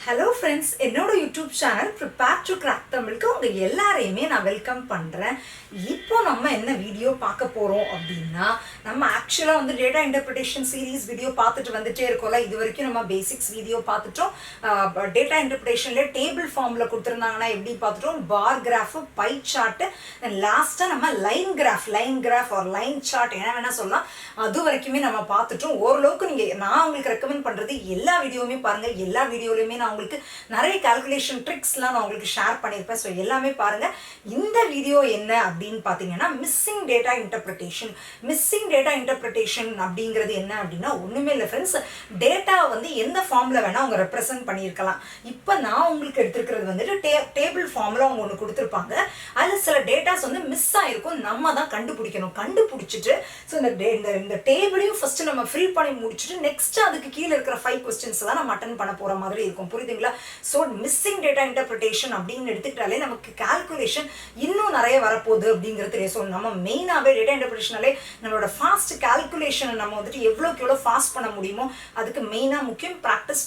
Hello friends, என்னோட YouTube channel prepare to crack தமிழுக்கு உங்கள் எல்லாரையுமே நான் வெல்கம் பண்ணுறேன். இப்போ நம்ம என்ன வீடியோ பார்க்க போகிறோம் அப்படின்னா, நம்ம ஆக்சுவலாக வந்து டேட்டா இன்டர்பிரிட்டேஷன் சீரீஸ் வீடியோ பார்த்துட்டு வந்துட்டே இருக்கோம்ல. இது வரைக்கும் நம்ம பேசிக்ஸ் வீடியோ பார்த்துட்டோம். டேட்டா இன்டர்பிரிட்டேஷனில் டேபிள் ஃபார்மில் கொடுத்துருந்தாங்கன்னா எப்படி பார்த்துட்டோம், பார் கிராஃபு, பை சார்ட்டு, லாஸ்ட்டாக நம்ம லைன் கிராஃப் ஒரு லைன் சார்ட் என்ன வேணால் சொல்லலாம், அது வரைக்குமே நம்ம பார்த்துட்டோம். ஓரளவுக்கு நீங்கள் நான் உங்களுக்கு ரெக்கமெண்ட் பண்ணுறது எல்லா வீடியோவுமே பாருங்கள். எல்லா வீடியோலையுமே நான் உங்களுக்கு நிறைய கால்குலேஷன் ட்ரிக்ஸ்லாம் நான் உங்களுக்கு ஷேர் பண்ணியிருப்பேன். ஸோ எல்லாமே பாருங்கள். இந்த வீடியோ என்ன அப்படின்னு பார்த்தீங்கன்னா, மிஸ்ஸிங் டேட்டா இன்டர்பிரிட்டேஷன் அப்படிங்கிறது என்ன அப்படின்னா ஒன்றுமே இல்லை ஃப்ரெண்ட்ஸ். டேட்டா வந்து எந்த ஃபார்மில் வேணால் அவங்க ரெப்ரசென்ட் பண்ணியிருக்கலாம். இப்போ நான் உங்களுக்கு எடுத்துருக்கிறது வந்துட்டு டேபிள் ஃபார்மில் அவங்க ஒன்று கொடுத்துருப்பாங்க. அதில் சில டேட்டாஸ் வந்து மிஸ் ஆகிருக்கும். நம்ம தான் கண்டுபிடிக்கணும். கண்டுபிடிச்சிட்டு ஸோ இந்த டேபிளையும் ஃபஸ்ட்டு நம்ம ஃபில் பண்ணி முடிச்சுட்டு நெக்ஸ்ட் அதுக்கு கீழே இருக்கிற 5 கொஸ்டின்ஸ் தான் நம்ம அட்டன் பண்ண போகிற மாதிரி இருக்கும். புரியுதுங்களா? ஸோ மிஸ்ஸிங் டேட்டா இன்டர்பிரிட்டேஷன் அப்படின்னு எடுத்துக்கிட்டாலே நமக்கு கால்குலேஷன் இன்னும் நிறைய வரப்போகுது அப்படிங்கிறது தெரியும். ஸோ நம்ம மெயினாகவே டேட்டா இன்டர்பிரிட்டேஷனாலே நம்மளோட ஃபாஸ்ட் கால்குலேஷனை நம்ம வந்துட்டு எவ்வளோக்கு எவ்வளோ ஃபாஸ்ட் பண்ண முடியுமோ அதுக்கு மெயினாக முக்கியம் ப்ராக்டிஸ்.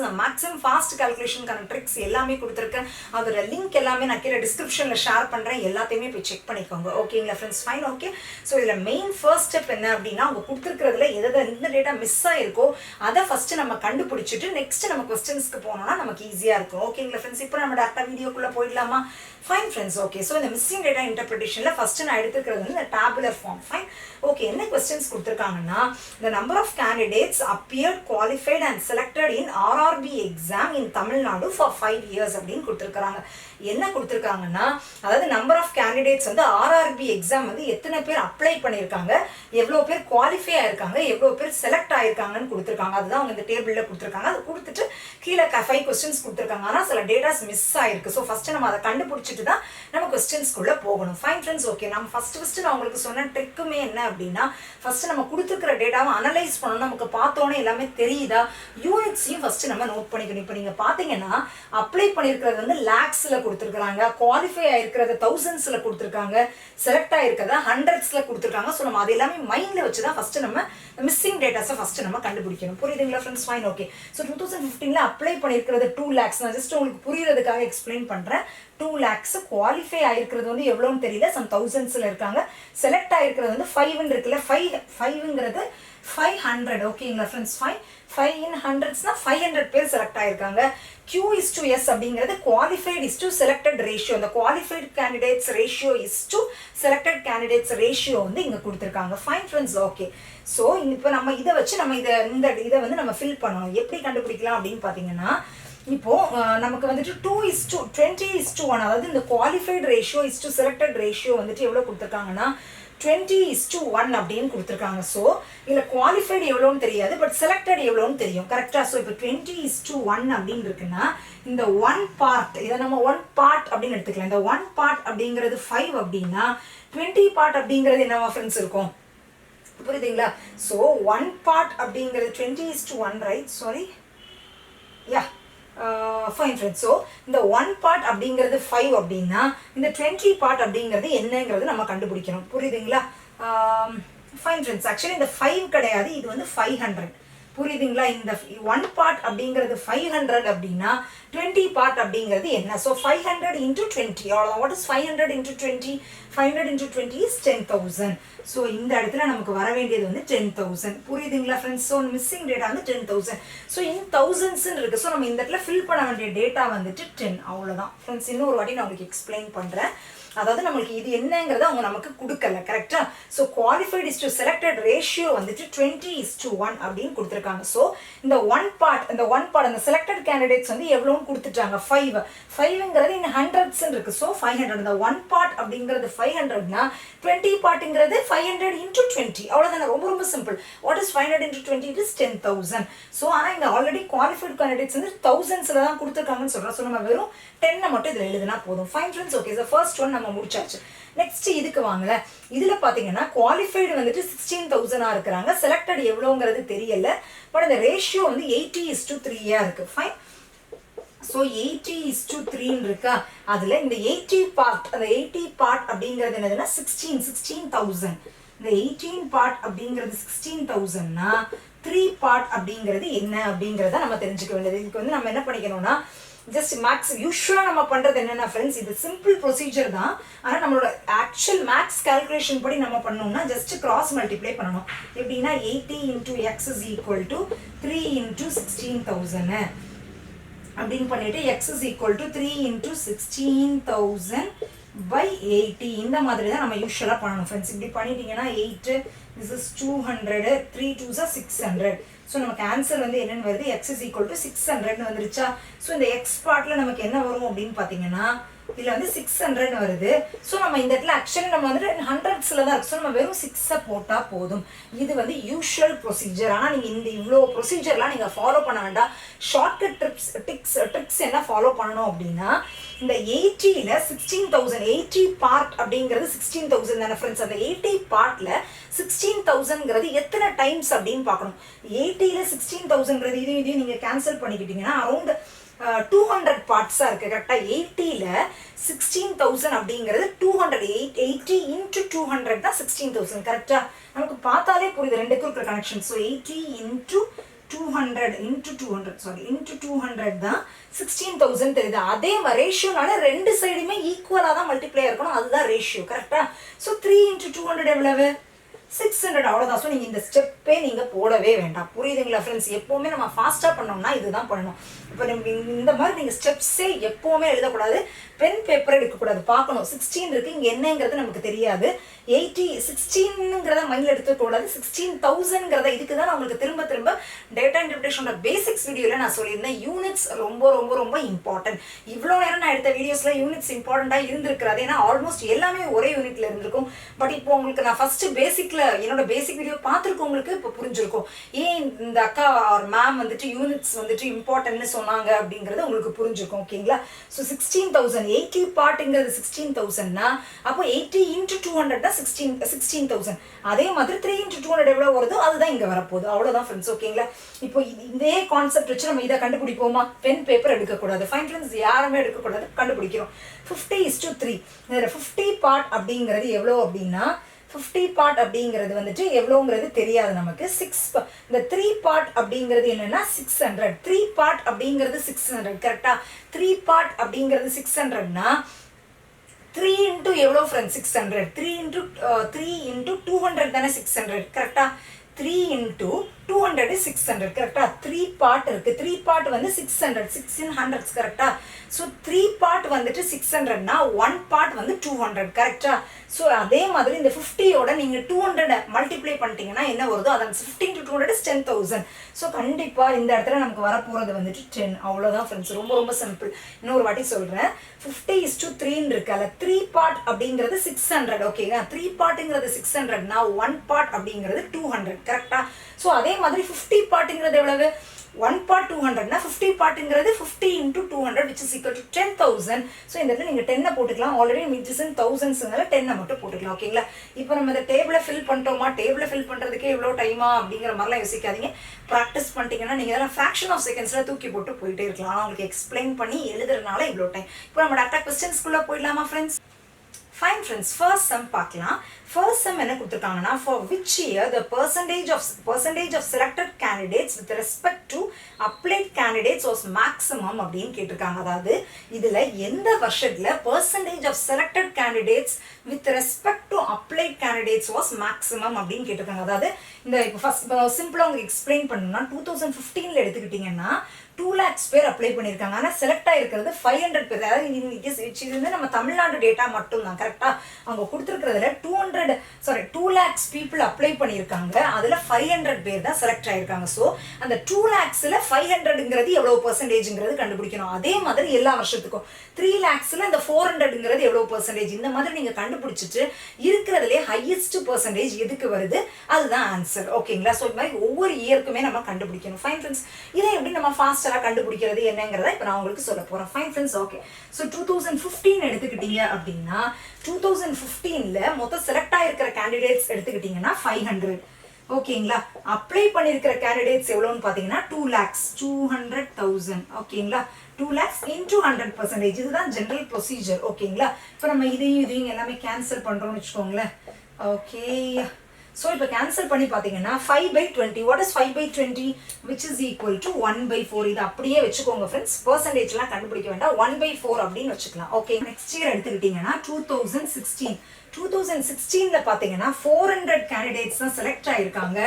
நான் மேக்ஸிமம் ஃபாஸ்ட் கால்குலேஷனுக்கான ட்ரிக்ஸ் எல்லாமே கொடுத்துருக்கேன். அதோட லிங்க் எல்லாமே நான் கீழே டிஸ்கிரிப்ஷனில் ஷேர் பண்ணுறேன். எல்லாத்தையுமே போய் செக் பண்ணிக்கோங்க. ஓகேங்களா ஃப்ரெண்ட்ஸ்? ஃபைன். ஓகே. ஸோ இதில் மெயின் ஃபர்ஸ்ட் ஸ்டெப் என்ன அப்படின்னா, அவங்க கொடுத்துருக்கிறதுல எந்த டேட்டா மிஸ் ஆகிருக்கோ அதை ஃபஸ்ட்டு நம்ம கண்டுபிடிச்சிட்டு நெக்ஸ்ட் நம்ம கொஸ்டின்ஸ்க்கு போனோம்னா நமக்கு ஈஸியாக இருக்கும். ஓகேங்களா ஃப்ரெண்ட்ஸ்? இப்போ நம்ம டேரக்டாக வீடியோக்குள்ளே போயிடலாமா? Fine friends. ஓகே. ஸோ இந்த மிஸ்ஸிங் டேட்டா இன்டர்பிரிட்டேஷனில் ஃபஸ்ட்டு நான் எடுத்துக்கிறது வந்து இந்த டேபுலர் ஃபார்ம். ஃபைன். ஓகே. என்ன கொஸ்டின்ஸ் கொடுத்துருக்காங்கன்னா, the number of candidates appeared qualified and selected in RRB exam in Tamil Nadu for 5 years அப்படின்னு கொடுத்துருக்காங்க. என்ன கொடுத்துருக்காங்கன்னா, அதாவது நம்பர் ஆஃப் கேண்டிடேட்ஸ் வந்து ஆர்ஆர்பி எக்ஸாம் வந்து எத்தனை பேர் அப்ளை பண்ணியிருக்காங்க, எவ்வளோ பேர் குவாலிஃபை ஆயிருக்காங்க, எவ்வளோ பேர் செலக்ட் ஆயிருக்காங்கன்னு கொடுத்துருக்காங்க. அதுதான் அவங்க இந்த டேபிளில் கொடுத்துருக்காங்க. அது கொடுத்துட்டு கீழே 5 கொஸ்டின்ஸ் கொடுத்துருக்காங்க. ஆனால் சில டேட்டாஸ் மிஸ் ஆயிருக்கு. ஸோ ஃபஸ்ட்டு நம்ம அதை கண்டுபிடிச்சிட்டு தான் நம்ம கொஸ்டின்ஸ்குள்ளே போகணும். Fine friends. ஓகே. நம்ம ஃபஸ்ட்டு நான் உங்களுக்கு சொன்ன ட்ரிக்குமே என்ன அப்படின்னா, ஃபஸ்ட்டு நம்ம கொடுத்துருக்கிற டேட்டாவை அனலைஸ் பண்ணணும். நமக்கு பார்த்தோன்னே எல்லாமே தெரியுதா, யூனிட்ஸையும் ஃபஸ்ட்டு நம்ம நோட் பண்ணிக்கணும். இப்போ நீங்கள் பார்த்தீங்கன்னா அப்ளை பண்ணியிருக்கிறது வந்து லேக்ஸில் கொடுத்துருக்காங்க, குவாலிஃபை ஆயிருக்கிறத தௌசண்ட்ஸில் கொடுத்துருக்காங்க, செலக்ட் ஆயிருக்கிறத ஹண்ட்ரட்ஸில் கொடுத்துருக்காங்க. ஸோ நம்ம அது எல்லாமே மைண்டில் வச்சு தான் ஃபஸ்ட்டு நம்ம மிஸ்ஸிங் டேட்டாஸை ஃபஸ்ட்டு நம்ம கண்டுபிடிக்கணும். புரியுதுங்களா friends? Fine. Okay. So 2015 apply பண்ணியிருக்கிறது 2 lakhs. நான் ஜஸ்ட் உங்களுக்கு புரியுறதுக்காக எக்ஸ்பிளைன் பண்ணுறேன். 2 lakhs. குவாலிஃபை ஆயிருக்கிறது வந்து எவ்வளோன்னு தெரியல, சம் தௌசண்ட்ஸில் இருக்காங்க. செலக்ட் ஆயிருக்கிறது வந்து 5 இருக்குல்ல, 5ங்கிறது 500. ஓகேங்களா ஃப்ரெண்ட்ஸ்? 5 in hundreds 500 பேர் செலக்ட் ஆயிருக்காங்க. Q/S அப்படிங்கிறது qualified is to selected ratio. இந்த qualified candidates ratio is to selected candidates ratio வந்து இங்க கொடுத்துருக்காங்க. Fine friends. ஓகே. ஸோ இப்போ நம்ம இதை வச்சு நம்ம இதை வந்து நம்ம ஃபில் பண்ணணும். எப்படி கண்டுபிடிக்கலாம் அப்படின்னு பார்த்தீங்கன்னா, இப்போ நமக்கு வந்துட்டு 20:1, அதாவது இந்த qualified ratio is to selected ratio வந்துட்டு எவ்வளோ கொடுத்துருக்காங்கன்னா 20:1 அப்படின்னு கொடுத்துருக்காங்க. ஸோ இதில் குவாலிஃபைடு எவ்வளோன்னு தெரியாது, பட் செலக்டட் எவ்வளோன்னு தெரியும். கரெக்டாக? ஸோ இப்போ 20:1 அப்படின்னு இருக்குன்னா இந்த 1 part, இதை நம்ம 1 part அப்படின்னு எடுத்துக்கலாம். இந்த 1 part அப்படிங்கிறது 5 அப்படின்னா 20 part அப்படிங்கிறது என்னவா ஃப்ரெண்ட்ஸ் இருக்கும்? புரியுதுங்களா? ஸோ 1 part அப்படிங்கிறது 20:1, ரைட்? சாரி, யா, ஃபைன் ஃப்ரெண்ட்ஸ். ஸோ இந்த 1 part அப்படிங்கிறது 5 அப்படின்னா இந்த 20 part அப்படிங்கிறது என்னங்கிறது நம்ம கண்டுபிடிக்கணும். புரியுதுங்களா? Fine friends. ஆக்சுவலி இந்த 5 கிடையாது, இது வந்து 500. புரியுதுங்களா? இந்த 1 part அப்படிங்கிறது 500 அப்படின்னா 20 part அப்படிங்கிறது என்ன? So 500 into 20. அவ்வளோதான். What is 500 into 20? 500 into 20 is 10,000. So இந்த இடத்துல நமக்கு வர வேண்டியது வந்து 10,000. புரியுதுங்களா ஃப்ரெண்ட்ஸ்? ஸோ மிஸ்ஸிங் டேட்டா வந்து 10,000. ஸோ இன் தௌசண்ட்ஸ்ன்னு இருக்குது. ஸோ நம்ம இந்த இடத்துல ஃபில் பண்ண வேண்டிய டேட்டா வந்துட்டு 10. அவ்வளோதான் ஃப்ரெண்ட்ஸ். இன்னொரு வாட்டி நான் உங்களுக்கு எக்ஸ்பிளைன் பண்ணுறேன். அதாவது நம்மளுக்கு இது என்னங்கிறத அவங்க நமக்கு கொடுக்கல. கரெக்டா? So qualified is to selected ratio வந்துட்டு 20:1 அப்படின்னு கொடுத்துருக்காங்க. ஸோ இந்த 1 part அந்த செலக்டட் கேண்டிடேட்ஸ் வந்து எவ்வளோன்னு கொடுத்துட்டாங்க? 5ங்கிறது இன் ஹண்ட்ரட்ஸ்ன்னு இருக்கு. ஸோ 500. இந்த 1 part அப்படிங்கிறது 500னா 20 partங்கிறது 500 into 20. அவ்வளோதானே? ரொம்ப simple. What is 500 into 20? It is 10,000. So ஆனால் இங்கே ஆல்ரெடி குவாலிஃபைட் கேண்டிடேட்ஸ் வந்து தௌசண்ட்ஸில் தான் கொடுத்துருக்காங்கன்னு சொல்கிறோம். ஸோ நம்ம வெறும் 10 மட்டும் இதில் எழுதுனா போதும். Fine friends. Okay. So first one நம்ம முடிச்சாச்சு. நெக்ஸ்ட் இதுக்கு வாங்கல. இதில் பார்த்தீங்கன்னா குவாலிஃபைடு வந்துட்டு 16,000 இருக்கிறாங்க. செலக்டட் எவ்வளோங்கிறது தெரியல, பட் அந்த ரேஷியோ வந்து 80:3 இருக்கு. ஃபைன். ஸோ 80:3 இருக்கா? அதில் இந்த 80 part அப்படிங்கிறது என்னதுன்னா 16,000. இந்த 18 part அப்படிங்கிறது 16,000னா 3 பார்ட் அப்படிங்கிறது என்ன அப்படிங்கிறத நம்ம தெரிஞ்சுக்க வேண்டியது. இதுக்கு வந்து நம்ம என்ன பண்ணிக்கணும்னா ஜஸ்ட் மேக்ஸ் யூஸ்வலாக நம்ம பண்ணுறது என்னென்னா ஃப்ரெண்ட்ஸ், இது சிம்பிள் ப்ரொசீஜர் தான். ஆனால் நம்மளோட ஆக்சுவல் மேக்ஸ் கால்குலேஷன் படி நம்ம பண்ணோம்னா ஜஸ்ட் கிராஸ் மல்டிப்ளை பண்ணணும். எப்படின்னா 80 × x is equal to 3 × 16,000 அப்படின்னு பண்ணிட்டு x is equal to 3 × 16,000 by 80 இந்த மாதிரி தான் நம்ம யூஸ்வலாக பண்ணணும் ஃப்ரெண்ட்ஸ். இப்படி பண்ணிட்டீங்கன்னா 8 this is 200 3 2s are 600. So நமக்கு ஆன்சர் வந்து என்னென்னு வருது, x is equal to 600 வந்துருச்சா. ஸோ இந்த எக்ஸ் பார்ட்டில் நமக்கு என்ன வரும் அப்படின்னு பார்த்தீங்கன்னா இதில் வந்து 600 வருது. ஸோ நம்ம இந்த இடத்துல ஆக்சுவலி நம்ம வந்துட்டு ஹண்ட்ரட்ஸில் தான் இருக்குது. ஸோ நம்ம வெறும் 6 போட்டால் போதும். இது வந்து யூஷுவல் ப்ரொசீஜர். ஆனால் நீங்கள் இந்த இவ்வளோ ப்ரொசீஜர்லாம் நீங்கள் ஃபாலோ பண்ண வேண்டாம். ஷார்ட்கட் ட்ரிக்ஸ் என்ன ஃபாலோ பண்ணணும் அப்படின்னா, இந்த 80ல் 16,000 80 பார்ட் அப்படிங்கிறது 16,000 தானே ஃப்ரெண்ட்ஸ். அந்த 80 பார்ட்டில் 16,000ங்கிறது எத்தனை டைம்ஸ் அப்படின்னு பார்க்கணும். 80ல் 16,000ங்கிறது இதையும் நீங்கள் கேன்சல் பண்ணிக்கிட்டீங்கன்னா அரௌண்ட் 200 பார்ட்ஸாக இருக்குது கரெக்டாக. 80ல் 16,000 அப்படிங்கிறது 200 80 × 200 தான் 16,000 கரெக்டாக. நமக்கு பார்த்தாலே புரியுது ரெண்டுக்கும் இருக்கிற கனெக்ஷன். ஸோ 80 × 200 தான் 16,000 தெரியுது. அதே மாதிரி ரேஷியோனால ரெண்டு சைடுமே ஈக்குவலாக தான் மல்டிப்ளை இருக்கணும், அதுதான் ரேஷியோ கரெக்டாக. ஸோ 3 × 200 எவ்வளவு 600 அவ்வளோதான். ஸோ நீங்கள் இந்த ஸ்டெப்பே நீங்கள் போடவே வேண்டாம். புரியுதுங்களா ஃப்ரெண்ட்ஸ்? எப்போவுமே நம்ம ஃபாஸ்ட்டாக பண்ணோம்னா இதுதான் பண்ணணும். இப்போ இந்த மாதிரி நீங்கள் ஸ்டெப்ஸே எப்போவுமே எழுதக்கூடாது, பென் பேப்பர் எடுக்கக்கூடாது, பார்க்கணும் 16 இருக்குது இங்கே என்னங்கிறது நமக்கு தெரியாது. 16ங்கிறத மைண்டில் எடுத்துக்கூடாது, 16,000ங்கிறத. இதுக்கு தான் நான் உங்களுக்கு திரும்ப திரும்ப டேட்டா இன்டர்பிரேஷனோட பேசிக்ஸ் வீடியோவில் நான் சொல்லியிருந்தேன் யூனிட்ஸ் ரொம்ப ரொம்ப ரொம்ப இம்பார்ட்டன்ட். இவ்வளோ நேரம் நான் எடுத்த வீடியோஸில் யூனிட்ஸ் இம்பார்ட்டண்ட்டாக இருந்திருக்கிறாது, ஏன்னா ஆல்மோஸ்ட் எல்லாமே ஒரே யூனிட்ல இருந்திருக்கும். பட் இப்போ உங்களுக்கு நான் ஃபஸ்ட்டு பேசிக்கில் என்னோட பேசிக் வீடியோ பார்த்துருக்கவங்களுக்கு இப்போ புரிஞ்சிருக்கும் ஏன் இந்த அக்கா ஒரு மேம் வந்துட்டு யூனிட்ஸ் வந்துட்டு இம்பார்ட்டன்ட்னு சொன்னாங்க அப்படிங்கிறது உங்களுக்கு புரிஞ்சிருக்கும். ஓகேங்களா? ஸோ 16,000 80 பார்ட்டுங்கிறது 16,000னா அப்போ 80 × 200 தான் 16,000. அதே மாதிரி 3 × 200 எவ்வளோ வருதோ அதுதான் இங்கே வரப்போகுது. அவ்வளோதான் ஃப்ரெண்ட்ஸ். ஓகேங்களா? இப்போ இதே கான்செப்ட் வச்சு நம்ம இதை கண்டுபிடிப்போமா? பென் பேப்பர் எடுக்கக்கூடாது. ஃபைன் ஃப்ரெண்ட்ஸ், யாருமே எடுக்கக்கூடாது, கண்டுபிடிக்கிறோம். 50:3 இதில் 50 பார்ட் அப்படிங்கிறது எவ்வளோ அப்படின்னா 50 பார்ட் அப்படிங்கிறது வந்துட்டு எவ்வளோங்கிறது தெரியாது நமக்கு. இந்த 3 பார்ட் அப்படிங்கிறது என்னன்னா 600. 3 பார்ட் அப்படிங்கிறது 600 கரெக்டா. 3 பார்ட் அப்படிங்கிறது 600னா 3 × எவ்வளோ ஃப்ரெண்ட்ஸ் 600 3 × 200 தானே 600 கரெக்டா. 3 × 200 is 600 கரெக்டா. 3 பார்ட் இருக்கு. 3 பார்ட் வந்து 600 6 in hundreds கரெக்டா. ஸோ 3 பார்ட் வந்துட்டு 600னா 1 பார்ட் வந்து 200 கரெக்டா. ஸோ அதே மாதிரி இந்த 50யோட நீங்கள் 200 மல்டிப்ளை பண்ணிட்டீங்கன்னா என்ன வருதோ அதான் 15 × 200 is 10,000. ஸோ கண்டிப்பாக இந்த இடத்துல நமக்கு வரப்போகிறது வந்துட்டு 10. அவ்வளோதான் ஃப்ரெண்ட்ஸ். ரொம்ப ரொம்ப சிம்பிள். இன்னொரு வாட்டி சொல்கிறேன். 50:3 இருக்குல்ல, 3 பார்ட் அப்படிங்கிறது 600 ஓகேங்க. 3 பார்ட்டுங்கிறது 600னா 1 பார்ட் அப்படிங்கிறது 200 கரெக்டா. ஸோ அதே மாதிரி 50 பார்ட்டுங்கிறது எவ்வளவு 1 பார்ட் 200னா 50 பார்ட்டுங்கிறது 50 × 200 which is equal to 10,000. So இந்த இடத்துல நீங்கள் 10 போட்டுக்கலாம். ஆல்ரெடி மீன்ஸ் இன் தௌசண்ட்ஸ்னால 10 மட்டும் போட்டுக்கலாம். ஓகேங்களா? இப்போ நம்ம இந்த டேபிளை ஃபில் பண்ணிட்டோமா, டேபிளை ஃபில் பண்ணுறதுக்கே எவ்வளோ டைமா அப்படிங்கிற மாதிரிலாம் யோசிக்காதீங்க. ப்ராக்டிஸ் பண்ணிட்டீங்கன்னா நீங்கள் இதெல்லாம் ஃப்ராக்ஷன் ஆஃப் செகண்ட்ஸில் தூக்கி போட்டு போயிட்டே இருக்கலாம். ஆனால் உங்களுக்கு எக்ஸ்பிளைன் பண்ணி எழுதுறதுனால இவ்வளோ டைம். இப்போ நம்ம டேரக்டாக கொஸ்டின்ஸ்குள்ளே போயிடலாமா friends? Fine friends, first sum பார்க்கலாம். First sum என்ன கொடுத்துருக்காங்கன்னா, for which year the percentage of selected candidates with respect to applied candidates was maximum அப்படின்னு கேட்டிருக்காங்க. அதாவது இதில் எந்த வருஷத்தில் percentage of selected candidates with respect to applied candidates was maximum அப்படின்னு கேட்டிருக்காங்க. அதாவது இந்த இப்போ ஃபர்ஸ்ட் சிம்பிளாக உங்களுக்கு எக்ஸ்பிளைன் பண்ணணும்னா 2015ல் எடுத்துக்கிட்டிங்கன்னா 2 lakhs பேர் அப்ளை பண்ணியிருக்காங்க. ஆனால் செலக்ட் ஆகிருக்கிறது 500 பேர். அதாவது இது வந்து நம்ம தமிழ்நாடு டேட்டா மட்டும் தான் கரெக்டாக. அவங்க கொடுத்துருக்கிறதுல 2 lakhs people அப்ளை பண்ணியிருக்காங்க. அதில் 500 பேர் தான் செலக்ட் ஆகிருக்காங்க. ஸோ அந்த 2 lakhsல 500ங்கிறது எவ்வளோ பர்சன்டேஜ்ங்கிறது கண்டுபிடிக்கணும். அதே மாதிரி எல்லா வருஷத்துக்கும் 3 lakhsல இந்த 400ங்கிறது எவ்வளோ பர்சன்டேஜ், இந்த மாதிரி நீங்கள் கண்டுபிடிச்சிட்டு இருக்கிறதுலே ஹையஸ்ட் பர்சன்டேஜ் எதுக்கு வருது அதுதான் ஆன்சர். ஓகேங்களா? ஸோ இது மாதிரி ஒவ்வொரு இயருக்குமே நம்ம கண்டுபிடிக்கணும். ஃபைன் ஃப்ரெண்ட்ஸ், இதை எப்படி நம்ம ஃபாஸ்ட் கண்டுபிடிக்கிறது என்னங்கிறத இப்போ நான் உங்களுக்கு சொல்ல போறேன். Fine friends, okay. ஸோ 2015 எடுத்துக்கிட்டீங்க அப்படின்னா 2015ல மொத்தம் செலக்ட் ஆயிருக்கிற கேண்டிடேட்ஸ் எடுத்துக்கிட்டீங்கன்னா 500. ஓகேங்களா? அப்ளை பண்ணியிருக்கிற கேண்டிடேட்ஸ் எவ்வளோன்னு பார்த்தீங்கன்னா 2,200,000. ஓகேங்களா? 2 lakhs into 100%. இதுதான் ஜென்ரல் ப்ரொசீஜர். ஓகேங்களா? இப்போ நம்ம இதையும் எல்லாமே கேன்சல் பண்ணுறோம்னு வச்சுக்கோங்களேன். ஓகே, ஸோ இப்போ கேன்சல் பண்ணி பார்த்தீங்கன்னா 5/20. What is 5/20? Which is equal to 1/4. இது அப்படியே வச்சுக்கோங்க ஃப்ரெண்ட்ஸ், பர்சன்டேஜ்லாம் கண்டுபிடிக்க வேண்டாம், 1/4 அப்படின்னு வச்சுக்கலாம். ஓகே, நெக்ஸ்ட் இயர் எடுத்துக்கிட்டிங்கன்னா 2016 பார்த்தீங்கன்னா 400 கேண்டிடேட்ஸ் தான் செலக்ட் ஆயிருக்காங்க.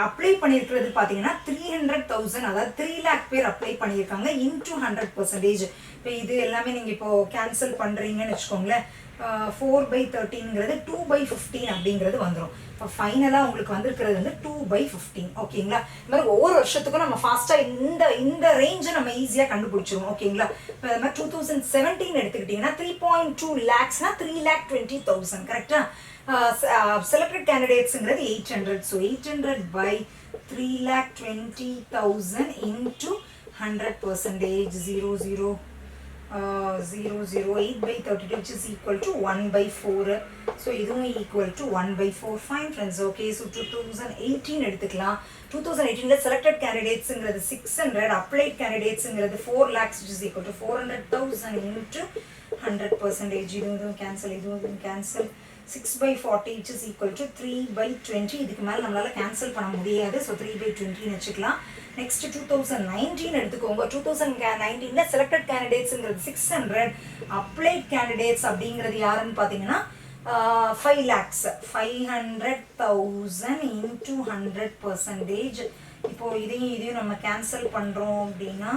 அப்ளை பண்ணியிருக்கிறது பார்த்தீங்கன்னா 300,000, அதாவது 3 lakh பேர் அப்ளை பண்ணியிருக்காங்க இன்டூ 100%. இப்போ இது எல்லாமே நீங்கள் இப்போ கேன்சல் பண்ணுறீங்கன்னு வச்சுக்கோங்களேன், 4/13ங்கிறது 2/15 அப்படிங்கிறது வந்துடும். இப்போ ஃபைனலாக உங்களுக்கு வந்திருக்கிறது வந்து 2/15. ஓகேங்களா? இந்த மாதிரி ஒவ்வொரு வருஷத்துக்கும் நம்ம ஃபாஸ்ட்டாக இந்த ரேஞ்சை நம்ம ஈஸியாக கண்டுபிடிச்சிருவோம். ஓகேங்களா? இப்போ அது மாதிரி 2017 எடுத்துக்கிட்டிங்கன்னா 3.2 lakhsனா 3,20,000. கரெக்டாக? selected candidatesங்கிறது 800. So 800/3,20,000 into 100%, 0.008/32, which is equal to 1/4. So இதுவும் equal to 1/4. Fine friends. Okay, so 2018 எடுத்துக்கலாம். 2018ல selected candidatesங்கிறது 600, applied candidatesங்கிறது 4 lakhs, which is equal to 400,000 into 100%. இதுவும் cancel, இதுவும் cancel. 6/40, which is equal to 3/20. இதுக்கு மேலே நம்மளால கேன்சல் பண்ண முடியாது. ஸோ 3/20 வச்சுக்கலாம். நெக்ஸ்ட் 2019 எடுத்துக்கோங்க. 2019ல செலக்டட் கேண்டிடேட்ஸுங்கிறது 600, அப்ளைட் கேண்டிடேட்ஸ் அப்படிங்கிறது யாருன்னு பார்த்தீங்கன்னா 5 lakhs, 500,000 into 100%. இப்போ இதையும் நம்ம கேன்சல் பண்ணுறோம் அப்படின்னா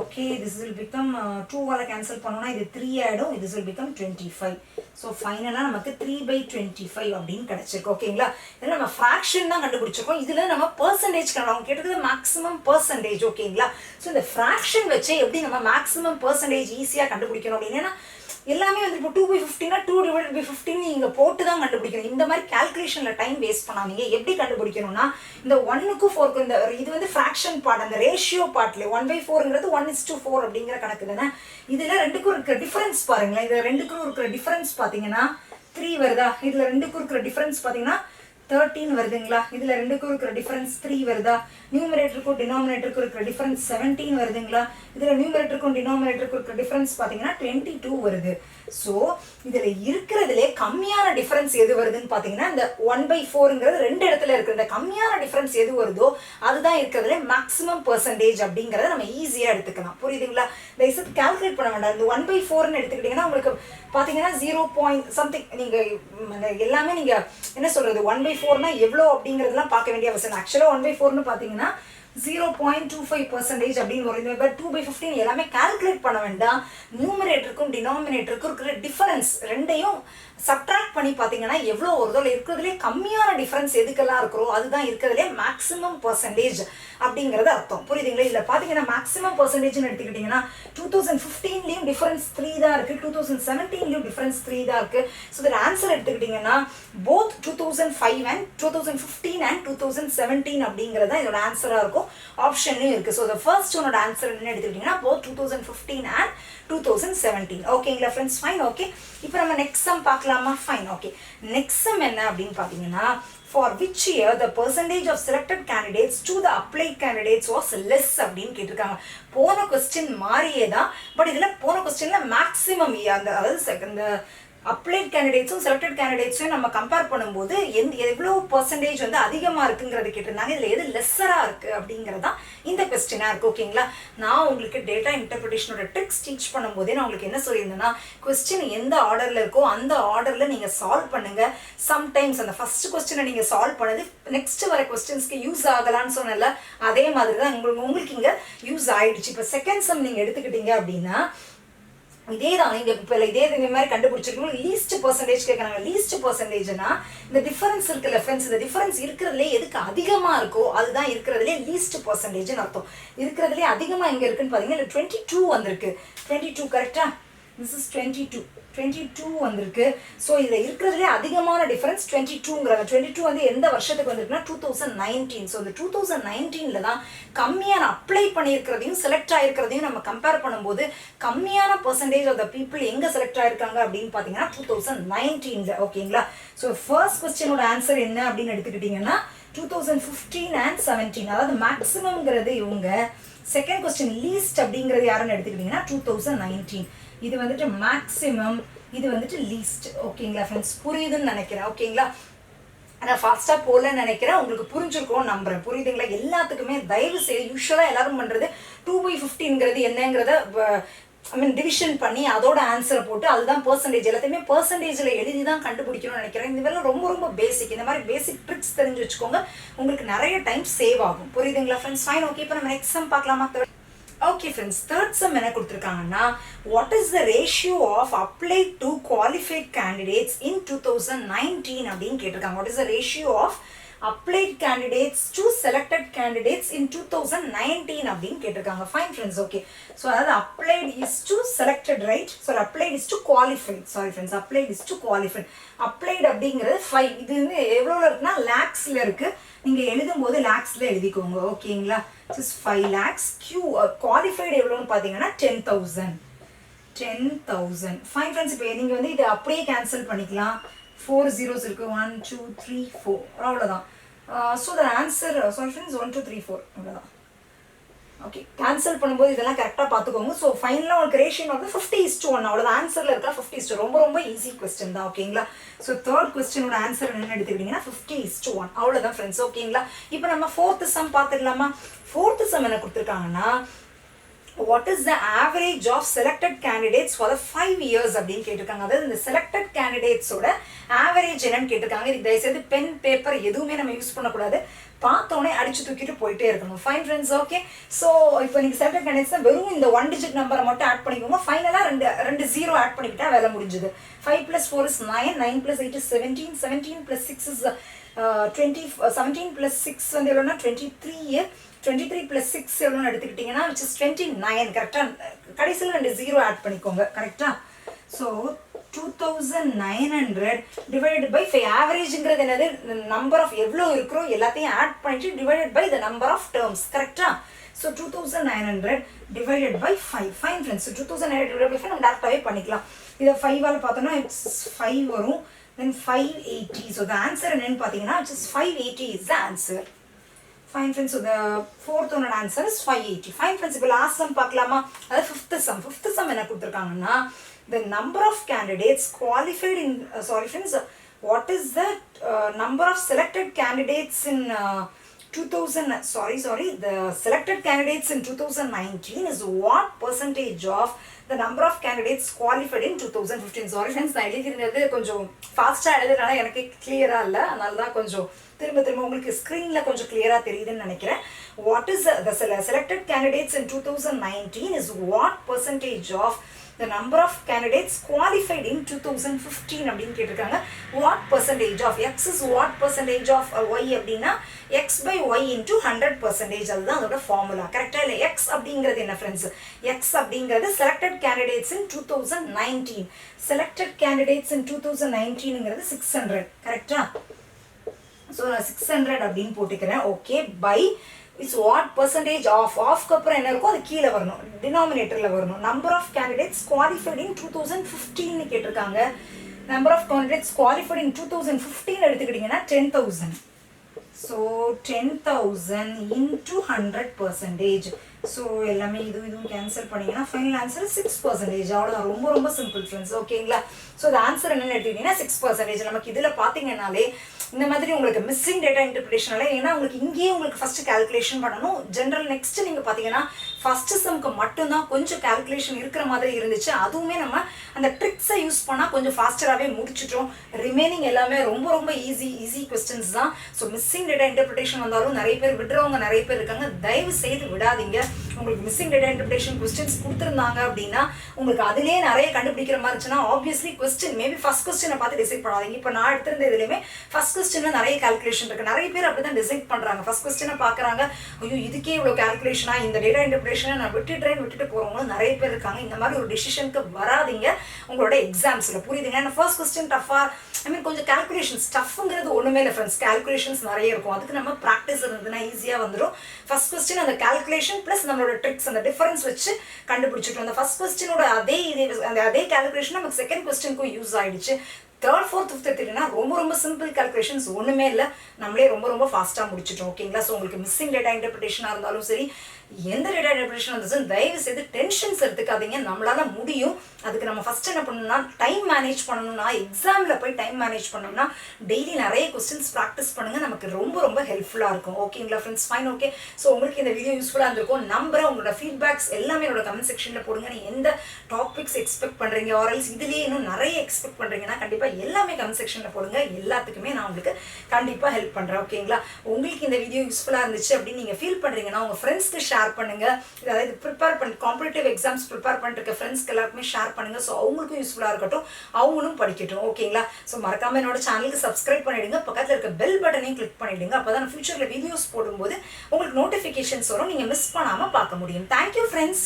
ஓகே, திஸ் வில் பிகம் 2ஆல் கேன்சல் பண்ணோம்னா இது 3 ஆகிடும், this will become 25. ஸோ ஃபைனலாக நமக்கு 3/25 அப்படின்னு கிடச்சிருக்கு. ஓகேங்களா? இதில் நம்ம ஃப்ராக்ஷன் தான் கண்டுபிடிச்சிருக்கோம். இதில் நம்ம பர்சன்டேஜ் அவங்க கேட்டது மேக்ஸிமம் பர்சன்டேஜ். ஓகேங்களா? ஸோ இந்த ஃப்ராக்ஷன் வச்சு எப்படி நம்ம மேக்ஸிமம் பர்சன்டேஜ் ஈஸியாக கண்டுபிடிக்கணும் அப்படின்னா, எல்லாமே வந்து இப்போ 2/15னா 2/15 நீங்கள் போட்டு தான் கண்டுபிடிக்கணும். இந்த மாதிரி கேல்குலேஷனில் டைம் வேஸ்ட் பண்ணாதீங்க. எப்படி கண்டுபிடிக்கணும்னா, இந்த 1க்கு 4க்கு இந்த இது வந்து ஃப்ராக்ஷன் பார்ட், அந்த ரேஷியோ பார்ட்ல 1/4ங்கிறது 1:4 அப்படிங்கிற கணக்கு தானே. இதில் ரெண்டுக்கும் இருக்கிற டிஃபரன்ஸ் பாருங்களேன். இதில் ரெண்டுக்கும் இருக்கிற டிஃபரன்ஸ் பார்த்தீங்கன்னா 3 வருதா, இதில் ரெண்டுக்கும் இருக்கிற டிஃபரன்ஸ் பார்த்தீங்கன்னா 13 வருதுங்களா, இதில் ரெண்டுக்கும் இருக்கிற டிஃபரன்ஸ் 3 வருதா, நியூமரேட்டருக்கும் டினாமினேட்டருக்கும் இருக்கிற டிஃபரன்ஸ் 17 வருதுங்களா, இதில் நியூமரேட்டருக்கும் டினாமினேட்டருக்கும் இருக்கிற டிஃபரன்ஸ் பார்த்தீங்கன்னா 22 வருது. ஸோ இதில் இருக்கிறதுலே கம்மியான டிஃபரன்ஸ் எது வருதுன்னு பார்த்தீங்கன்னா இந்த 1/4ங்கிறது 2 இடத்துல இருக்குது. இந்த கம்மியான டிஃபரன்ஸ் எது வருதோ அதுதான் இருக்கிறதுல மேக்ஸிமம் பர்சன்டேஜ் அப்படிங்கிறத நம்ம ஈஸியாக எடுத்துக்கலாம். புரியுதுங்களா? இந்த இசத்து கால்குலேட் பண்ண வேண்டாம். இந்த 1/4ன்னு எடுத்துக்கிட்டிங்கன்னா உங்களுக்கு பார்த்தீங்கன்னா 0.something, நீங்கள் எல்லாமே நீங்கள் என்ன சொல்கிறது, 1/4னா எவ்வளோ அப்படிங்கிறதுலாம் பார்க்க வேண்டிய அவசியம். ஆக்சுவலாக 1/4ன்னு பார்த்தீங்கன்னா 0.25% அப்படின்னு வரும். இந்த 2/15 எல்லாமே கால்குலேட் பண்ண வேண்டாம். நியூமரேட்டருக்கும் டினாமினேட்டருக்கும் இருக்கிற டிஃபரன்ஸ் ரெண்டையும் சப்ட்ராக்ட் பண்ணி பார்த்தீங்கன்னா எவ்வளோ வருதோ இருக்கிறதுலே கம்மியான டிஃபரன்ஸ் எதுக்கெல்லாம் இருக்கிறோ அதுதான் இருக்கிறதுலே மேக்ஸிமம் பர்சன்டேஜ் அப்படிங்கிறது அர்த்தம். புரியுதுங்களா? இதில் பார்த்தீங்கன்னா மேக்ஸிமம் பர்சன்டேஜ்னு எடுத்துக்கிட்டிங்கன்னா 2015லேயும் டிஃபரன்ஸ் 3 தான் இருக்குது, 2017லேயும் டிஃபரன்ஸ் 3 தான் இருக்குது. ஸோ இதில் ஆன்சர் எடுத்துக்கிட்டிங்கன்னா போத் 2005 and 2015 and 2017 அப்படிங்கிறது தான் இதோட ஆன்சராக இருக்கும். ஆப்ஷன்லையும் இருக்குது. ஸோ த ஃபர்ஸ்ட் ஒன்னோட ஆன்சர் என்ன எடுத்துக்கிட்டிங்கன்னா போத் 2015 and 2017. ஓகேங்களா ஃப்ரெண்ட்ஸ்? ஃபைன். ஓகே, இப்போ நம்ம நெக்ஸ்ட் சம் பார்க்கலாமா? ஃபைன். ஓகே, நெக்ஸ்ட் சம் என்ன அப்படின்னு பார்த்தீங்கன்னா, for which year the percentage of selected candidates to the applied candidates was less அப்படின்னு கேட்டிருக்காங்க. போன கொஸ்டின் மாறியே தான், பட் இதில் போன கொஸ்டினில் மேக்ஸிமம் அதாவது இந்த அப்ளைட் கேண்டிடேட்ஸும் செலக்டட் கேண்டிடேட்ஸையும் நம்ம கம்பேர் பண்ணும்போது எவ்வளோ பர்சன்டேஜ் வந்து அதிகமாக இருக்குங்கிறது கேட்டிருந்தாங்க. இதில் எது லெஸ்ஸராக இருக்குது அப்படிங்கிறதான் இந்த கொஸ்டினாக இருக்குது. ஓகேங்களா? நான் உங்களுக்கு டேட்டா இன்டர்பிரிட்டேஷனோட ட்ரிக்ஸ் டீச் பண்ணும்போதே நான் உங்களுக்கு என்ன சொல்லியிருந்தேன்னா, கொஸ்டின் எந்த ஆர்டரில் இருக்கோ அந்த ஆர்டரில் நீங்கள் சால்வ் பண்ணுங்கள். சம்டைம்ஸ் அந்த ஃபஸ்ட்டு கொஸ்டினை நீங்கள் சால்வ் பண்ணது நெக்ஸ்ட் வர கொஸ்டின்ஸ்க்கு யூஸ் ஆகலான்னு சொன்னல, அதே மாதிரி தான் உங்களுக்கு இங்கே யூஸ் ஆகிடுச்சு. இப்போ செகண்ட் சம் நீங்கள் எடுத்துக்கிட்டீங்க அப்படின்னா இதே தான். நீங்கள் இப்போ இந்த மாதிரி கண்டுபிடிச்சிருக்கணும். லீஸ்ட் பர்சன்டேஜ் கேட்குறாங்க. லீஸ்ட் பர்சன்டேஜ்னா இந்த டிஃபரன்ஸ் இருக்குல்ல ஃப்ரெண்ட்ஸ், இந்த டிஃபரன்ஸ் இருக்கிறதுலே எதுக்கு அதிகமாக இருக்கோ அதுதான் இருக்கிறதுலே லீஸ்ட் பர்சன்டேஜ்னு அர்த்தம். இருக்கிறதுலே அதிகமாக எங்கே இருக்குன்னு பார்த்தீங்கன்னா 22 வந்திருக்கு. 22 கரெக்டாக? திஸ் இஸ் 22 வந்திருக்கு. ஸோ இதில் இருக்கிறதுலே அதிகமான டிஃபரன்ஸ் 22ங்கிறாங்க. 22 வந்து எந்த வருஷத்துக்கு வந்திருக்குன்னா 2019. ஸோ இந்த 2019ல் தான் கம்மியான அப்ளை பண்ணியிருக்கிறதையும் செலக்ட் ஆகிருக்கிறதையும் நம்ம கம்பேர் பண்ணும்போது கம்மியான பர்சன்டேஜ் ஆஃப் த பீப்புள் எங்கே செலக்ட் ஆகிருக்காங்க அப்படின்னு பார்த்தீங்கன்னா 2019. ஓகேங்களா? ஸோ ஃபர்ஸ்ட் கொஸ்டினோட ஆன்சர் என்ன அப்படின்னு எடுத்துக்கிட்டிங்கன்னா 2015 and 17, அதாவது மேக்ஸிமம்ங்கிறது இவங்க. செகண்ட் கொஸ்டின் லீஸ்ட் அப்படிங்கிறது யாருன்னு எடுத்துக்கிட்டிங்கன்னா 2019. இது வந்துட்டு மேக்ஸிமம், இது வந்துட்டு லீஸ்ட். ஓகேங்களா ஃப்ரெண்ட்ஸ்? புரியுதுன்னு நினைக்கிறேன். ஓகேங்களா? நான் ஃபாஸ்ட்டாக போகலன்னு நினைக்கிறேன், உங்களுக்கு புரிஞ்சிருக்கோன்னு நம்புறேன். புரியுதுங்களா? எல்லாத்துக்குமே தயவு செய்து யூஸ்வலாக எல்லாரும் பண்ணுறது 2/15ங்கிறது என்னங்கிறத டிவிஷன் பண்ணி அதோட ஆன்சரை போட்டு அதுதான் பர்சன்டேஜ், எல்லாத்தையுமே பர்சன்டேஜில் எழுதி தான் கண்டுபிடிக்கணும்னு நினைக்கிறேன். இந்த வேலை ரொம்ப ரொம்ப பேசிக். இந்த மாதிரி பேசிக் ட்ரிக்ஸ் தெரிஞ்சு வச்சுக்கோங்க, உங்களுக்கு நிறைய டைம் சேவ் ஆகும். புரியுதுங்களா ஃப்ரெண்ட்ஸ்? Fine, okay. இப்போ நம்ம நெக்ஸ்ட் சம் பார்க்கலாமா? ஓகே ஃப்ரெண்ட்ஸ், தேர்ட் சம் என்ன கொடுத்துருக்காங்கன்னா, what is the ratio of applied to qualified candidates in 2019 அப்படின்னு கேட்டிருக்காங்க. What is the ratio of applied candidates to selected candidates in 2019 அப்படின்னு கேட்டிருக்காங்க. Fine friends, okay. ஸோ அதாவது applied is to selected, right? So applied is to qualified. Sorry friends, applied is to qualified. applied அப்படிங்கிறது 5, இது வந்து எவ்வளோல இருக்குன்னா லேக்ஸில் இருக்குது. நீங்கள் எழுதும் போது லேக்ஸில் எழுதிக்கோங்க, ஓகேங்களா? Just 5 lakhs. குவாலிஃபைடு எவ்வளோன்னு பார்த்தீங்கன்னா 10,000. ஃபைன் ஃப்ரெண்ட்ஸ், இப்போ நீங்கள் வந்து இதை அப்படியே கேன்சல் பண்ணிக்கலாம். 4 zeros இருக்குது, 1 2 3 4, அவ்வளோதான். So the answer, sorry friends, 1 2 3 4 அவ்வளோதான். ஓகே, கேன்சல் பண்ணும்போது இதெல்லாம் கரெக்டாக பார்த்துக்கோங்க. ஸோ ஃபைனலாக உங்களுக்கு ரேஷியோ வந்து 50:1, அவ்வளோதான். ஆன்சரில் இருக்கா 50:1. ரொம்ப ரொம்ப ஈஸி கொஸ்டின் தான், ஓகேங்களா? ஸோ தேர்ட் கொஸ்டினோட ஆன்சர் என்னென்னு எடுத்துக்கிட்டிங்கன்னா 50:1, அவ்வளோதான் ஃப்ரெண்ட்ஸ், ஓகேங்களா? இப்போ நம்ம ஃபோர்த்து சம் பார்த்துக்கலாமா? ஃபோர்த்து சம் என்ன கொடுத்துருக்காங்கன்னா, what is the average of selected candidates for the 5 years அப்படின்னு கேட்டிருக்காங்க. அதாவது இந்த selected candidatesோட ஆவரேஜ் என்னன்னு கேட்டிருக்காங்க. இதுக்கு தயவுசெய்து பென் பேப்பர் எதுவுமே நம்ம யூஸ் பண்ணக்கூடாது, பார்த்தோன்னே அடிச்சு தூக்கிட்டு போயிட்டே இருக்கணும். Fine friends, okay. ஸோ இப்போ நீங்கள் செலக்டட் கேண்டிடேட்ஸ் தான் வெறும் இந்த 1 digit நம்பரை மட்டும் ஆட் பண்ணிக்கோங்க. ஃபைனலாக ரெண்டு 0 ஆட் பண்ணிக்கிட்டா வேலை முடிஞ்சுது. 5 + 4 is 9, 9 + 8 is 17, 17 + 6 is 20, 17 + 6 வந்து எவ்வளோன்னா 23, 23 + 6 எவ்வளோன்னு எடுத்துக்கிட்டிங்கன்னா which is 29. கரெக்டாக கடைசியில் 2 0 ஆட் பண்ணிக்கோங்க, கரெக்டாக? So 2900 divided by 5. ஆவரேஜுங்கிறது என்னது? நம்பர் ஆஃப் எவ்வளோ இருக்கிறோ எல்லாத்தையும் ஆட் பண்ணிட்டு divided by the number of terms, கரெக்டாக? So 2900 divided by 5. Fine friends, 2900 divide by 5 நம்ம டேரக்டாகவே பண்ணிக்கலாம். இதை 5ஆல் பார்த்தோன்னா இட்ஸ் 5 வரும், தென் 580. ஸோ த ஆன்சர் என்னன்னு பார்த்தீங்கன்னா which is 580 is the answer. Fine friends, so the fourth one answer is 580. Fine friends, இப்போ last sum பார்க்கலாமா? அதாவது fifth sum என்ன கொடுத்துருக்காங்கன்னா, the number of candidates qualified in sorry friends, what is the number of selected candidates in 2000 the selected candidates in 2019 is what percentage of the number of candidates qualified in 2015. Sorry friends, நான் எழுதிருந்தது கொஞ்சம் ஃபாஸ்ட்டாக எழுதுறதுனால எனக்கு கிளியராக இல்லை, அதனால தான் கொஞ்சம் திரும்ப உங்களுக்கு ஸ்க்ரீனில் கொஞ்சம் கிளியராக தெரியுதுன்னு நினைக்கிறேன். What is the selected candidates in 2019 is what percentage of the number of candidates qualified in 2015 அப்படின்னு கேட்டிருக்காங்க. what percentage of x is what percentage of y அப்படின்னா x by y into 100%, அதுதான் அதோட ஃபார்முலா, கரெக்டாக? இல்லை x அப்படிங்கிறது என்ன friends? x அப்படிங்கிறது selected candidates in 2019. selected candidates in 2019ங்கிறது 600, கரெக்டாக? ஸோ நான் 600 அப்படின்னு போட்டுக்கிறேன், okay. By its what percentage of அப்புறம் என்ன இருக்கும், அது கீழே வரணும், டினாமினேட்டரில் வரணும். Number of candidates qualified in 2015 கேட்டிருக்காங்க. Number of candidates qualified in 2015 எடுத்துக்கிட்டிங்கன்னா 10,000. So 10,000 into 100%. ஸோ எல்லாமே இதுவும் கேன்சல் பண்ணிங்கன்னா ஃபைனல் ஆன்சர் 6%. அவ்வளோதான், ரொம்ப ரொம்ப சிம்பிள் ஃப்ரெண்ட்ஸ், ஓகேங்களா? ஸோ அது ஆன்சர் என்னென்னு எடுத்துக்கிட்டிங்கன்னா 6%. நமக்கு இதில் பார்த்தீங்கன்னாலே இந்த மாதிரி உங்களுக்கு மிஸ்ஸிங் டேட்டா இன்டர்பிரேஷனால, ஏன்னா உங்களுக்கு இங்கேயே உங்களுக்கு ஃபஸ்ட்டு கேல்குலேஷன் பண்ணணும். ஜென்ரல் நெக்ஸ்ட் நீங்கள் பார்த்தீங்கன்னா ஃபஸ்ட்டு சம்க்கு மட்டும்தான் கொஞ்சம் கேல்குலேஷன் இருக்கிற மாதிரி இருந்துச்சு. அதுவுமே நம்ம அந்த ட்ரிக்ஸை யூஸ் பண்ணால் கொஞ்சம் ஃபாஸ்டராகவே முடிச்சிட்டோம். ரிமைனிங் எல்லாமே ரொம்ப ரொம்ப ஈஸி கொஸ்டின்ஸ் தான். ஸோ மிஸ்ஸிங் டேட்டா இன்டர்பிரேஷன் வந்தாலும் நிறைய பேர் விடுறவங்க நிறைய பேர் இருக்காங்க. தயவு செய்து விடாதீங்க. உங்களுக்கு மிஸ்ஸிங் டேட்டா இன்டர்பிரேஷன் கொஸ்டின்ஸ் கொடுத்துருந்தாங்க அப்படின்னா உங்களுக்கு அதிலே நிறைய கண்டுபிடிக்கிற மாதிரி இருந்துச்சுன்னா ஆப்வியஸ்லி கொஸ்டின் மேபி ஃபர்ஸ்ட் கொஸ்டினை பார்த்து டிசைட் பண்ணாதீங்க. இப்போ நான் எடுத்திருந்த இதுலையுமே ஃபர்ஸ்ட் கொஸ்டின்ல நிறைய கால்குலேஷன் இருக்கு. நிறைய பேர் அப்படி தான் டிசைட் பண்ணுறாங்க. ஃபர்ஸ்ட் கொஸ்டினை பார்க்குறாங்க, ஐயோ இதுக்கே இவ்வளோ கால்குலேஷனா, இந்த டேட்டா இன்டர்பிரேஷனை நான் விட்டுட்டு போகிறவங்களும் நிறைய பேர் இருக்காங்க. இந்த மாதிரி ஒரு டிசிஷனுக்கு வராதிங்க உங்களோட எக்ஸாம்ஸில், புரியுதுங்க? ஏன்னா ஃபர்ஸ்ட் கொஸ்டின் டஃபாக கொஞ்சம் கால்குலேஷன்ஸ் டஃப்ங்கிறது ஒன்றுமே இல்லை ஃப்ரெண்ட்ஸ். கால்குலேஷன்ஸ் நிறைய இருக்கும், அதுக்கு நம்ம ப்ராக்டிஸ் இருந்ததுன்னா ஈஸியாக வந்துடும். ஃபர்ஸ்ட் கொஸ்டின் அந்த கால்குலேஷன் ப்ளஸ் நம்மளோட ட்ரிக்ஸ் அந்த டிஃபரன்ஸ் வச்சு கண்டுபிடிச்சிட்டோம். அந்த ஃபர்ஸ்ட் கொஸ்டினோட அதே கால்குலேஷன் நமக்கு செகண்ட் கொஸ்டினுக்கும் யூஸ் ஆயிடுச்சு. தேர்ட் ஃபோர்த் ஃபிஃப்த் எடுத்துக்கிட்டீங்கன்னா ரொம்ப சிம்பிள் கால்குலேஷன்ஸ் ஒன்றுமே இல்லை, நம்மளே ரொம்ப ஃபாஸ்ட்டாக முடிச்சிட்டோம். ஓகேங்களா? ஸோ உங்களுக்கு மிஸ்ஸிங் டேட்டா இன்டர்பிரிட்டேஷனாக இருந்தாலும் சரி, எந்த டேட்டா இன்டர்பிரிட்டேஷன் இருந்தாலும் தயவு செய்து டென்ஷன்ஸ் எடுத்துக்காதீங்க. நம்மளால முடியும். அதுக்கு நம்ம ஃபர்ஸ்ட் என்ன பண்ணணும்னா டைம் மேனேஜ் பண்ணணும்னா, எக்ஸாமில் போய் டைம் மேனேஜ் பண்ணணும்னா டெய்லி நிறைய கொஸ்டின்ஸ் ப்ராக்டிஸ் பண்ணுங்க. நமக்கு ரொம்ப ஹெல்ப்ஃபுல்லாக இருக்கும். ஓகேங்களா ஃப்ரெண்ட்ஸ்? ஃபைன். ஓகே. ஸோ உங்களுக்கு இந்த வீடியோ யூஸ்ஃபுல்லாக இருந்திருக்கும் நம்புறேன். உங்களோட ஃபீட்பேக்ஸ் எல்லாமே என்னோட கமெண்ட் செக்ஷனில் போடுங்க. நீ எந்த டாபிக்ஸ் எக்ஸ்பெக்ட் பண்ணுறீங்க, ஆர்எல்ஸ் இதுலேயே இன்னும் நிறைய எக்ஸ்பெக்ட் பண்ணுறீங்கன்னா கண்டிப்பாக எல்லாமே கமெண்ட் செக்ஷனில் போடுங்க. எல்லாத்துக்குமே நான் உங்களுக்கு கண்டிப்பாக ஹெல்ப் பண்ணுறேன். ஓகேங்களா? உங்களுக்கு இந்த வீடியோ யூஸ்ஃபுல்லாக இருந்துச்சு அப்படின்னு நீங்கள் ஃபீல் பண்ணுறீங்கன்னா உங்கள் ஃப்ரெண்ட்ஸ்க்கு ஷேர் பண்ணுங்க. அதாவது ப்ரிப்பேர் பண்ணி காம்படிட்டிவ் எக்ஸாம்ஸ் ப்ரிப்பேர் பண்ணிட்டு இருக்க ஃப்ரெண்ட்ஸ்க்கு எல்லாருக்குமே ஷேர் பண்ணுங்க. ஸோ அவங்களுக்கும் யூஸ்ஃபுல்லாக இருக்கட்டும், அவங்களும் படிக்கட்டும். ஓகேங்களா? ஸோ மறக்காம என்னோட சேனலுக்கு சப்ஸ்கிரைப் பண்ணிடுங்க. பக்கத்தில் இருக்க பெல் பட்டனையும் கிளிக் பண்ணிடுங்க. அப்போ தான் ஃபியூச்சரில் வீடியோஸ் போடும்போது உங்களுக்கு நோட்டிஃபிகேஷன்ஸ் வரும், நீங்கள் மிஸ் பண்ணாமல் பார்க்க முடியும். Thank you friends.